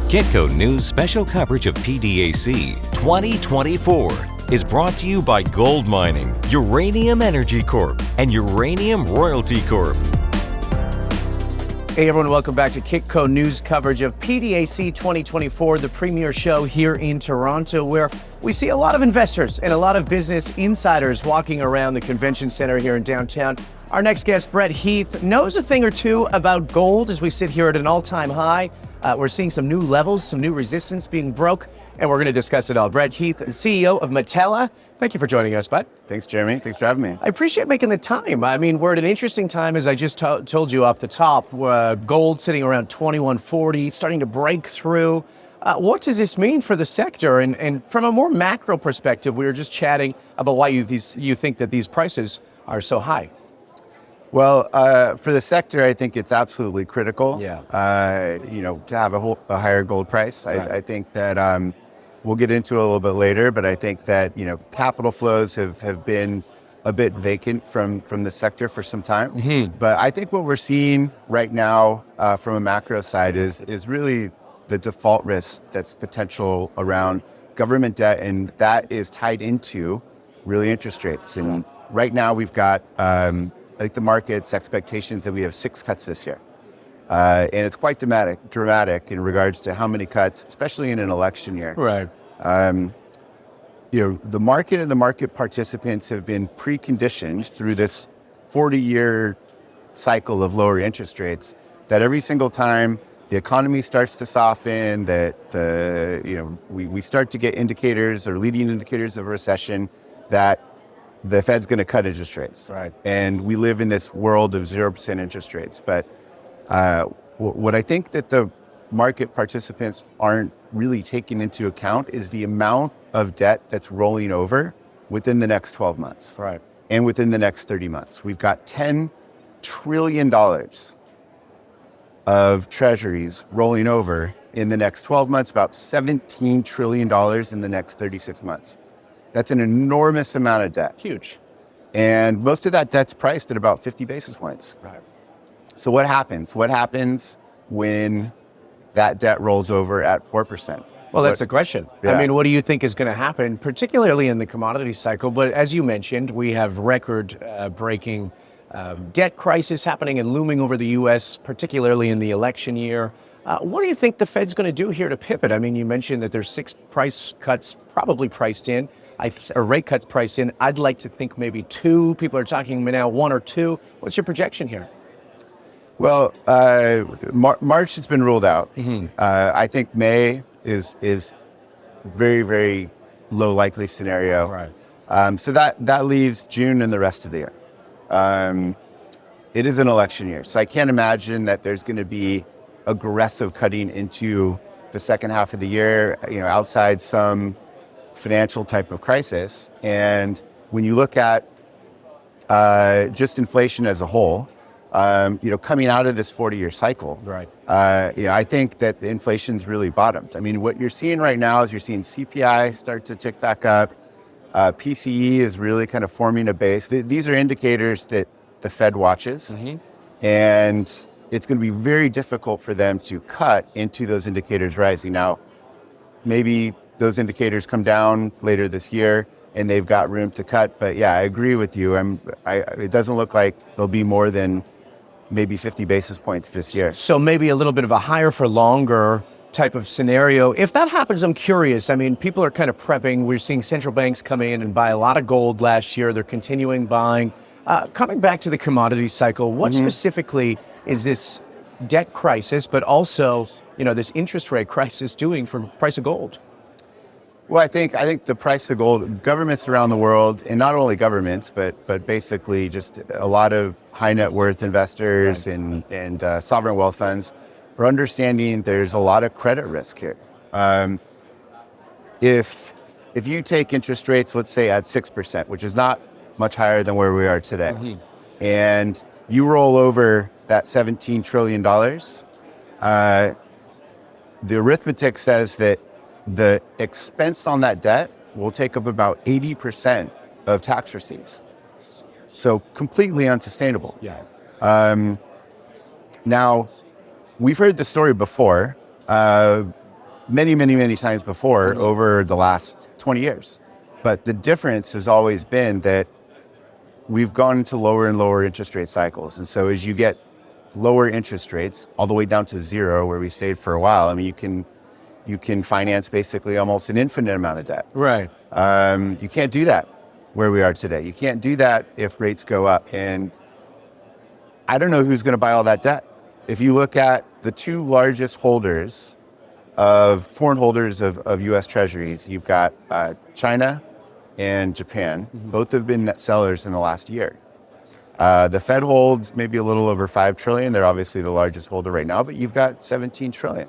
Kitco News special coverage of PDAC 2024 is brought to you by Gold Mining, Uranium Energy Corp, and Uranium Royalty Corp. Hey everyone, welcome back to Kitco News coverage of PDAC 2024, the premier show here in Toronto, where we see a lot of investors and a lot of business insiders walking around the convention center here in downtown. Our next guest, Brett Heath, knows a thing or two about gold as we sit here at an all-time high. We're seeing some new levels, some new resistance being broke, and we're going to discuss it all. Brett Heath, CEO of Metalla. Thank you for joining us, bud. Thanks, Jeremy. Thanks for having me. I appreciate making the time. I mean, we're at an interesting time, as I just told you off the top. Gold sitting around 2140, starting to break through. What does this mean for the sector? And from a more macro perspective, we were just chatting about why you think that these prices are so high. Well, for the sector, I think it's absolutely critical. Yeah. To have a higher gold price. Right. I think that we'll get into it a little bit later, but I think that capital flows have been a bit vacant from the sector for some time. Mm-hmm. But I think what we're seeing right now from a macro side is really the default risk that's potential around government debt, and that is tied into really interest rates. And right now we've got I think the market's expectations that we have 6 cuts this year. And it's quite dramatic in regards to how many cuts, especially in an election year. Right. The market and the market participants have been preconditioned through this 40-year cycle of lower interest rates that every single time the economy starts to soften, that we start to get indicators or leading indicators of a recession, that the Fed's going to cut interest rates. Right. And we live in this world of 0% interest rates. But what I think that the market participants aren't really taking into account is the amount of debt that's rolling over within the next 12 months. Right. And within the next 30 months. We've got $10 trillion of treasuries rolling over in the next 12 months, about $17 trillion in the next 36 months. That's an enormous amount of debt. Huge. And most of that debt's priced at about 50 basis points. Right. So what happens? What happens when that debt rolls over at 4%? Well, that's the question. Yeah. I mean, what do you think is going to happen, particularly in the commodity cycle? But as you mentioned, we have record-breaking debt crisis happening and looming over the U.S., particularly in the election year. What do you think the Fed's going to do here to pivot? I mean, you mentioned that there's 6 price cuts probably priced in, or rate cuts priced in. I'd like to think maybe 2. People are talking now 1 or 2. What's your projection here? Well, March has been ruled out. Mm-hmm. I think May is very, very low likely scenario. Right. So that leaves June and the rest of the year. It is an election year, so I can't imagine that there's going to be aggressive cutting into the second half of the year, outside some financial type of crisis. And when you look at just inflation as a whole, coming out of this 40-year cycle, Right. I think that the inflation's really bottomed. I mean, what you're seeing right now is you're seeing CPI start to tick back up. PCE is really kind of forming a base. These are indicators that the Fed watches. Mm-hmm. And it's going to be very difficult for them to cut into those indicators rising. Now, maybe those indicators come down later this year and they've got room to cut. But yeah, I agree with you. It doesn't look like there'll be more than maybe 50 basis points this year. So maybe a little bit of a higher for longer type of scenario. If that happens, I'm curious. I mean, people are kind of prepping. We're seeing central banks come in and buy a lot of gold last year. They're continuing buying. Coming back to the commodity cycle, what specifically is this debt crisis, but also, this interest rate crisis doing for the price of gold? Well, I think the price of gold, governments around the world, and not only governments, but basically just a lot of high net worth investors and sovereign wealth funds are understanding there's a lot of credit risk here. If you take interest rates, let's say at 6%, which is not much higher than where we are today, Mm-hmm. and you roll over that $17 trillion, the arithmetic says that the expense on that debt will take up about 80% of tax receipts. So completely unsustainable. Yeah. Now, we've heard the story before. many, many, many times before over the last 20 years. But the difference has always been that we've gone into lower and lower interest rate cycles. And so as you get lower interest rates all the way down to zero, where we stayed for a while, I mean, you can finance basically almost an infinite amount of debt. Right. You can't do that where we are today. You can't do that if rates go up. And I don't know who's going to buy all that debt. If you look at the two largest holders of foreign holders of U.S. Treasuries, you've got China and Japan. Both have been net sellers in the last year. The Fed holds maybe a little over 5 trillion. They're obviously the largest holder right now, but you've got 17 trillion.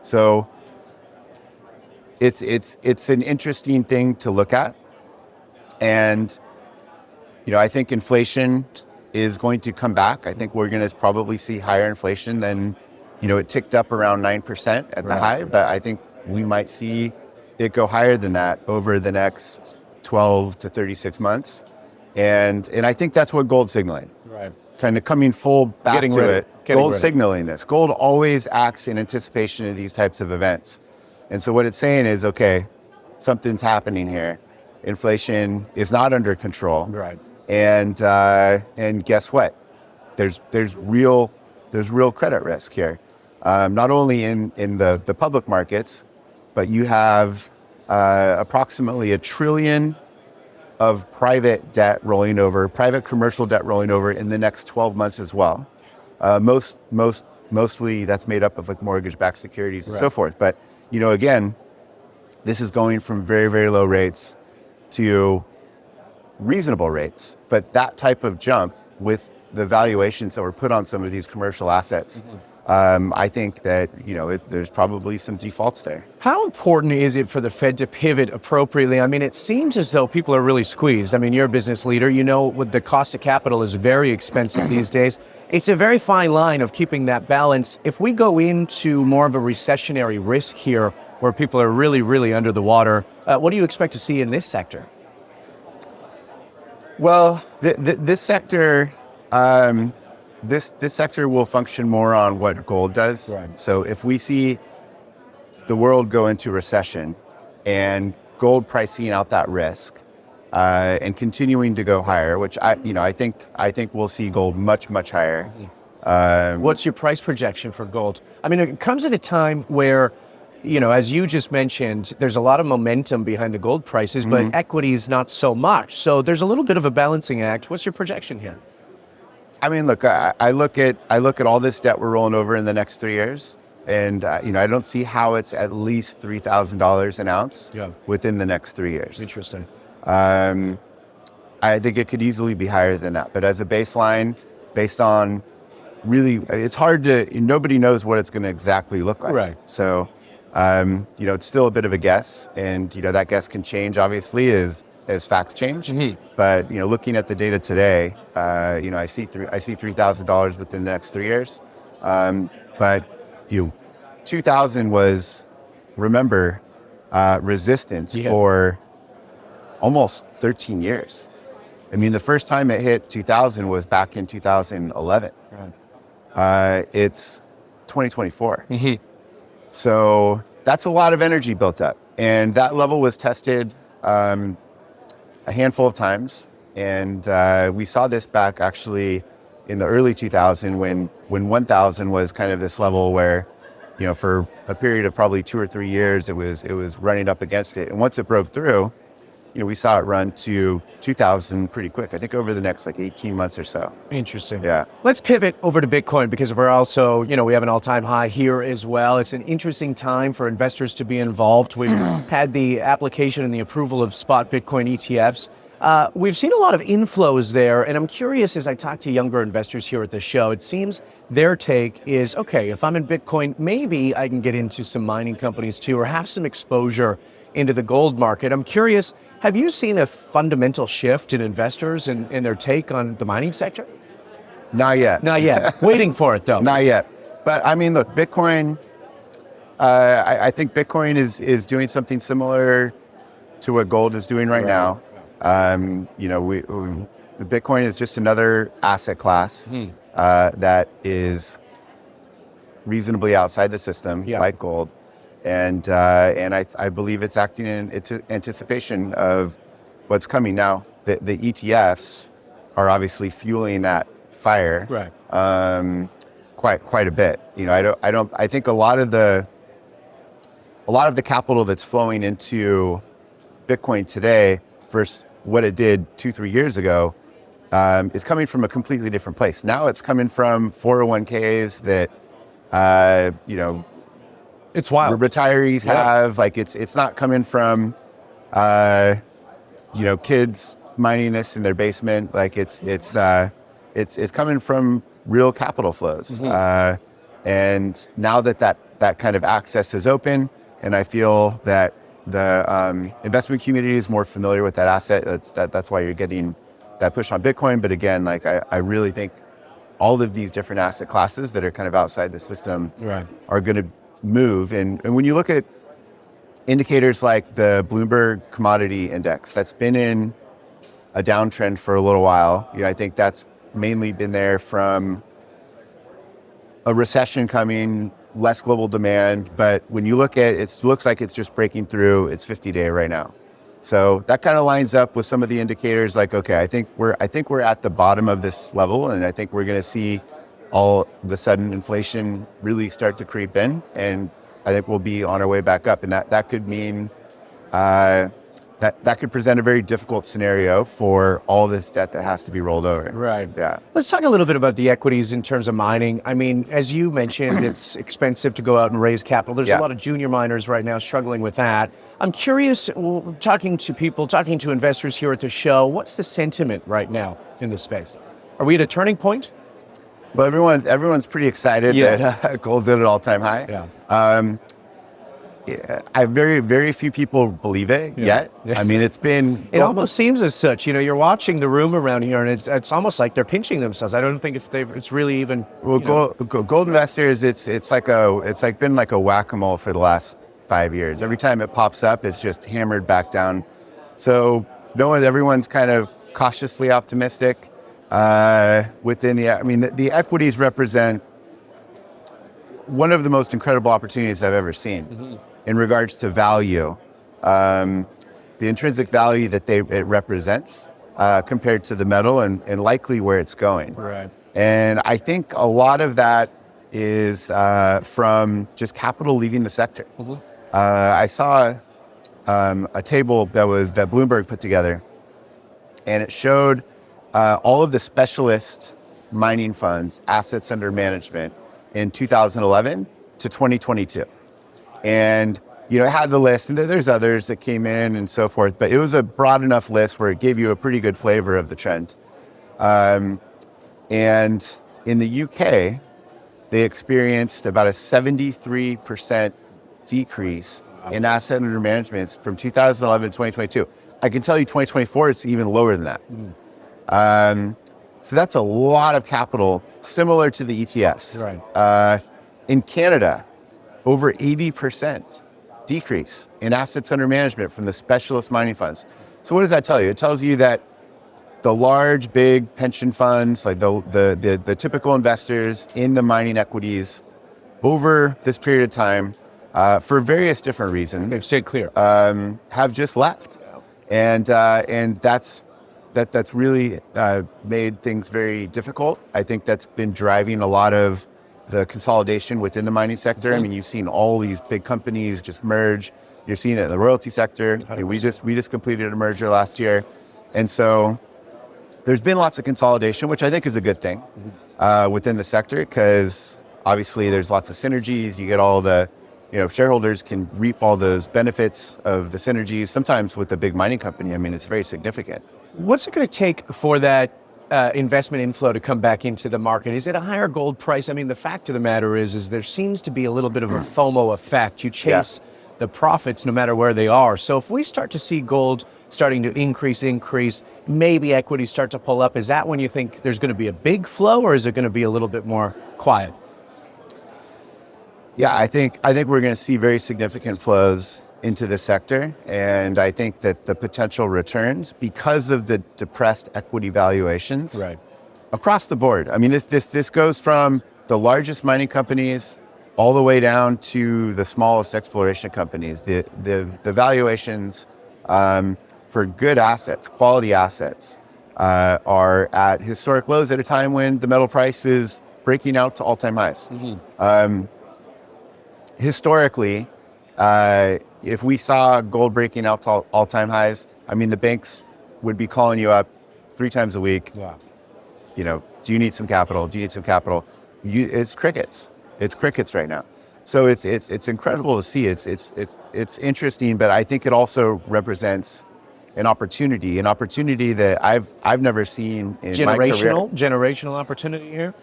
So it's an interesting thing to look at. And, I think inflation is going to come back. I think we're going to probably see higher inflation than, it ticked up around 9% at the high, but I think we might see it go higher than that over the next 12 to 36 months. And I think that's what gold's signaling. Right. Kind of coming full back to it. Gold's signaling this. Gold always acts in anticipation of these types of events. And so what it's saying is, okay, something's happening here. Inflation is not under control. Right. And guess what? There's real credit risk here. Not only in the public markets, but you have approximately $1 trillion of private debt rolling over, private commercial debt rolling over in the next 12 months as well. Mostly that's made up of like mortgage-backed securities and so forth. But, again, this is going from very, very low rates to reasonable rates. But that type of jump with the valuations that were put on some of these commercial assets, I think that, there's probably some defaults there. How important is it for the Fed to pivot appropriately? I mean, it seems as though people are really squeezed. I mean, you're a business leader. With the cost of capital is very expensive these days. It's a very fine line of keeping that balance. If we go into more of a recessionary risk here, where people are really, really under the water, what do you expect to see in this sector? Well, this sector... This sector will function more on what gold does. Right. So if we see the world go into recession and gold pricing out that risk and continuing to go higher, which I think we'll see gold much, much higher. What's your price projection for gold? I mean, it comes at a time where, as you just mentioned, there's a lot of momentum behind the gold prices, but equities not so much. So there's a little bit of a balancing act. What's your projection here? I mean, look, I look at all this debt we're rolling over in the next 3 years, and I don't see how it's at least $3,000 an ounce within the next 3 years. Interesting. I think it could easily be higher than that, but as a baseline, based on really, it's hard to. Nobody knows what it's going to exactly look like. Right. So, it's still a bit of a guess, and that guess can change obviously as facts change. But looking at the data today, I see $3,000 within the next 3 years. But 2000 was, remember, resistance for almost 13 years. I mean, the first time it hit 2000 was back in 2011. Right. It's 2024. So that's a lot of energy built up, and that level was tested a handful of times, and we saw this back actually in the early 2000s when 1000 was kind of this level where, for a period of probably 2 or 3 years, it was running up against it, and once it broke through, we saw it run to 2000 pretty quick. I think over the next 18 months or so. Interesting. Yeah. Let's pivot over to Bitcoin, because we're also, we have an all-time high here as well. It's an interesting time for investors to be involved. We've had the application and the approval of spot Bitcoin ETFs. We've seen a lot of inflows there, and I'm curious, as I talk to younger investors here at the show, it seems their take is, okay, if I'm in Bitcoin, maybe I can get into some mining companies too, or have some exposure into the gold market. I'm curious, have you seen a fundamental shift in investors and their take on the mining sector? Not yet. Not yet. Waiting for it, though. Not yet. But I mean, look, Bitcoin, I think Bitcoin is doing something similar to what gold is doing right now. Bitcoin is just another asset class that is reasonably outside the system, like gold. and I believe it's acting in anticipation of what's coming. Now, the ETFs are obviously fueling that fire, Right. quite a bit. I think a lot of the capital that's flowing into Bitcoin today versus what it did 2-3 years ago is coming from a completely different place. Now it's coming from 401ks that It's wild. retirees have. Like it's not coming from kids mining this in their basement. Like it's coming from real capital flows. And now that kind of access is open, and I feel that the investment community is more familiar with that asset. That's why you're getting that push on Bitcoin. But again, like I really think all of these different asset classes that are kind of outside the system are going to move. And when you look at indicators like the Bloomberg Commodity Index, that's been in a downtrend for a little while. I think that's mainly been there from a recession coming, less global demand. But when you look at it, it looks like it's just breaking through its 50-day right now. So that kind of lines up with some of the indicators. Like, okay, I think we're at the bottom of this level, and I think we're going to see all of a sudden inflation really start to creep in, and I think we'll be on our way back up. And that could mean that could present a very difficult scenario for all this debt that has to be rolled over. Right. Yeah. Let's talk a little bit about the equities in terms of mining. I mean, as you mentioned, it's expensive to go out and raise capital. There's a lot of junior miners right now struggling with that. I'm curious, talking to investors here at the show, what's the sentiment right now in the space? Are we at a turning point? Well, everyone's pretty excited that gold's at an all-time high. Yeah. I very, very few people believe it yet. I mean, It almost seems as such. You're watching the room around here, and it's almost like they're pinching themselves. I don't think it's really even. Well, gold investors, it's been like a whack-a-mole for the last 5 years. Every time it pops up, it's just hammered back down. So everyone's kind of cautiously optimistic within the equities represent one of the most incredible opportunities I've ever seen in regards to value, the intrinsic value that it represents compared to the metal and likely where it's going. Right. And I think a lot of that is from just capital leaving the sector. I saw a table that Bloomberg put together, and it showed all of the specialist mining funds, assets under management in 2011 to 2022. And, it had the list, and there's others that came in and so forth, but it was a broad enough list where it gave you a pretty good flavor of the trend. And in the UK, they experienced about a 73% decrease in asset under management from 2011 to 2022. I can tell you 2024, it's even lower than that. So that's a lot of capital, similar to the ETFs. Right. In Canada, over 80% decrease in assets under management from the specialist mining funds. So what does that tell you? It tells you that the large, big pension funds, like the typical investors in the mining equities over this period of time, for various different reasons, They've stayed clear. have just left. And that's really made things very difficult. I think that's been driving a lot of the consolidation within the mining sector. I mean, you've seen all these big companies just merge. You're seeing it in the royalty sector. I mean, we just completed a merger last year. And so there's been lots of consolidation, which I think is a good thing within the sector, because obviously there's lots of synergies. You get all the, shareholders can reap all those benefits of the synergies. Sometimes with a big mining company, I mean, it's very significant. What's it going to take for that investment inflow to come back into the market? Is it a higher gold price? I mean, the fact of the matter is there seems to be a little bit of a FOMO effect. You chase the profits no matter where they are. So if we start to see gold starting to increase, maybe equities start to pull up, is that when you think there's going to be a big flow, or is it going to be a little bit more quiet? Yeah, I think we're going to see very significant flows into the sector, and I think that the potential returns, because of the depressed equity valuations across the board. I mean, this goes from the largest mining companies all the way down to the smallest exploration companies. The valuations for good assets, quality assets, are at historic lows at a time when the metal price is breaking out to all-time highs. Historically, if we saw gold breaking out to all-time highs, I mean, the banks would be calling you up 3 times a week. Yeah. You know, do you need some capital? Do you need some capital? It's crickets. It's crickets right now. So it's incredible to see. It's interesting, but I think it also represents an opportunity that I've never seen in my career. Generational opportunity here.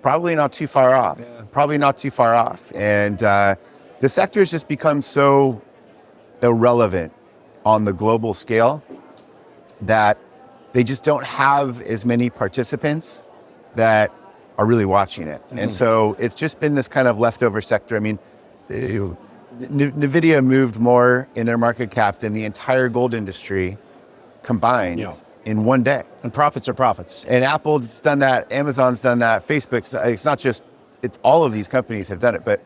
Probably not too far off. Yeah. Probably not too far off. And the sector has just become so irrelevant on the global scale that they just don't have as many participants that are really watching it. And so it's just been this kind of leftover sector. I mean, NVIDIA moved more in their market cap than the entire gold industry combined in one day. And profits are profits. And Apple's done that, Amazon's done that, Facebook's, it's not just, all of these companies have done it. But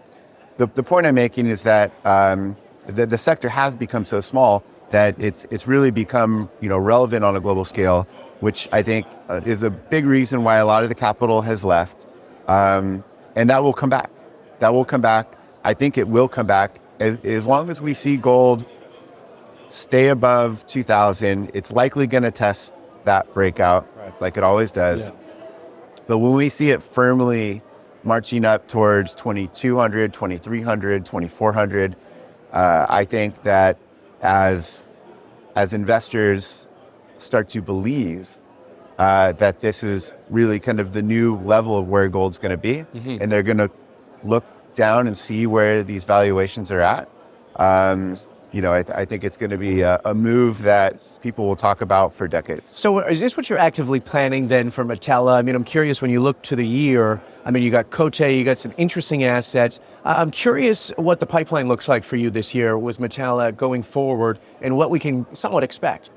the point I'm making is that the sector has become so small that it's really become, relevant on a global scale, which I think is a big reason why a lot of the capital has left. And that will come back. I think it will come back. As long as we see gold stay above 2,000, it's likely going to test that breakout like it always does. Yeah. But when we see it firmly marching up towards 2,200, 2,300, 2,400, I think that as investors start to believe that this is really kind of the new level of where gold's going to be, and they're going to look down and see where these valuations are at, I think it's going to be a move that people will talk about for decades. So is this what you're actively planning then for Metalla? I mean, I'm curious, when you look to the year, I mean, you got Cote, you got some interesting assets. I'm curious what the pipeline looks like for you this year with Metalla going forward and what we can somewhat expect.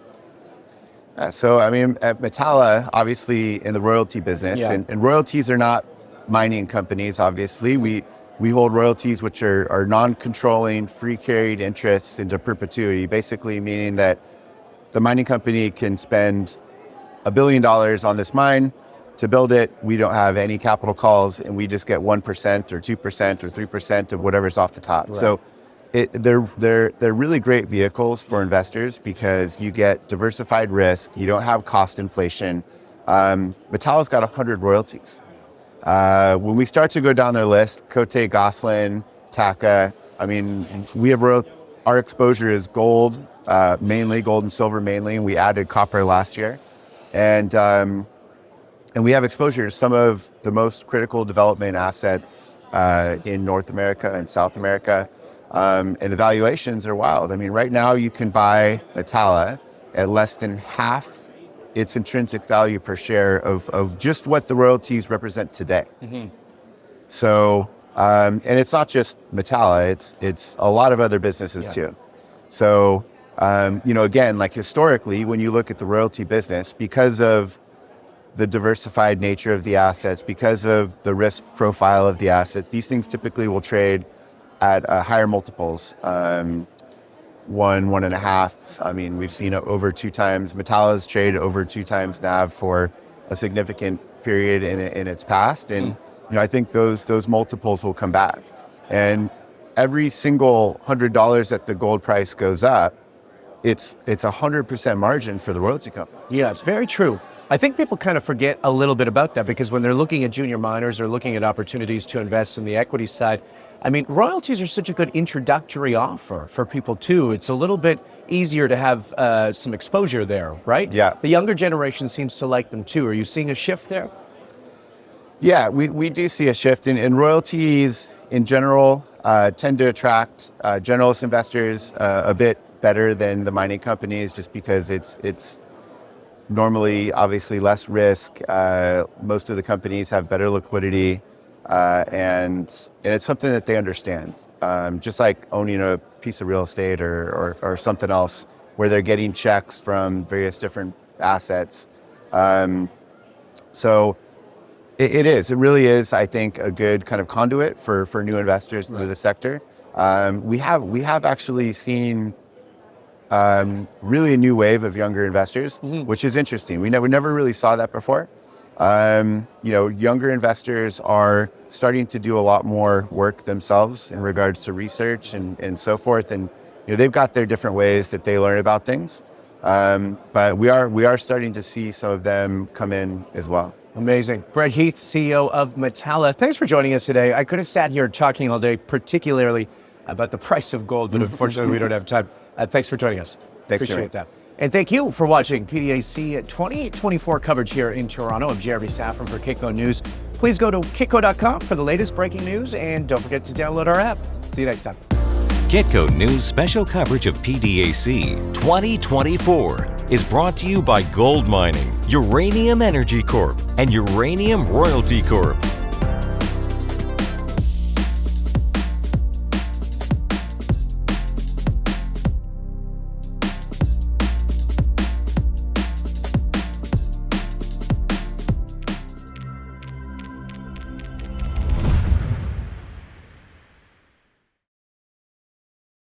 So, I mean, at Metalla, obviously in the royalty business, and royalties are not mining companies, obviously. We hold royalties which are non-controlling, free carried interests into perpetuity, basically meaning that the mining company can spend $1 billion on this mine to build it. We don't have any capital calls, and we just get 1% or 2% or 3% of whatever's off the top. Right. So they're really great vehicles for investors because you get diversified risk. You don't have cost inflation. Metalla's got 100 royalties. When we start to go down their list, Cote, Gosselin, Taka, I mean, we have our exposure is gold, mainly gold and silver mainly, and we added copper last year. And we have exposure to some of the most critical development assets in North America and South America. And the valuations are wild. I mean, right now you can buy Metalla at less than half its intrinsic value per share of just what the royalties represent today. So, and it's not just Metalla, it's a lot of other businesses too. So, again, like historically, when you look at the royalty business, because of the diversified nature of the assets, because of the risk profile of the assets, these things typically will trade at higher multiples. 1.5. I mean, we've seen it over 2 times. Metalla's traded over 2 times NAV for a significant period in its past, and I think those multiples will come back. And every single $100 that the gold price goes up, it's 100% margin for the royalty companies. Yeah, it's very true. I think people kind of forget a little bit about that because when they're looking at junior miners or looking at opportunities to invest in the equity side, I mean, royalties are such a good introductory offer for people too. It's a little bit easier to have some exposure there, right? Yeah. The younger generation seems to like them too. Are you seeing a shift there? Yeah, we do see a shift. And royalties in general tend to attract generalist investors a bit better than the mining companies just because it's normally obviously less risk. Most of the companies have better liquidity. And it's something that they understand, just like owning a piece of real estate or something else where they're getting checks from various different assets. So It is. It really is, I think, a good kind of conduit for new investors into the sector. We have actually seen really a new wave of younger investors, which is interesting. We never really saw that before. Younger investors are starting to do a lot more work themselves in regards to research and so forth. And they've got their different ways that they learn about things. But we are starting to see some of them come in as well. Amazing. Brett Heath, CEO of Metalla. Thanks for joining us today. I could have sat here talking all day, particularly about the price of gold, but unfortunately we don't have time. Thanks for joining us. Thanks, Appreciate that. And thank you for watching PDAC 2024 coverage here in Toronto. I'm Jeremy Safran for Kitco News. Please go to kitco.com for the latest breaking news, and don't forget to download our app. See you next time. Kitco News special coverage of PDAC 2024 is brought to you by Gold Mining, Uranium Energy Corp, and Uranium Royalty Corp.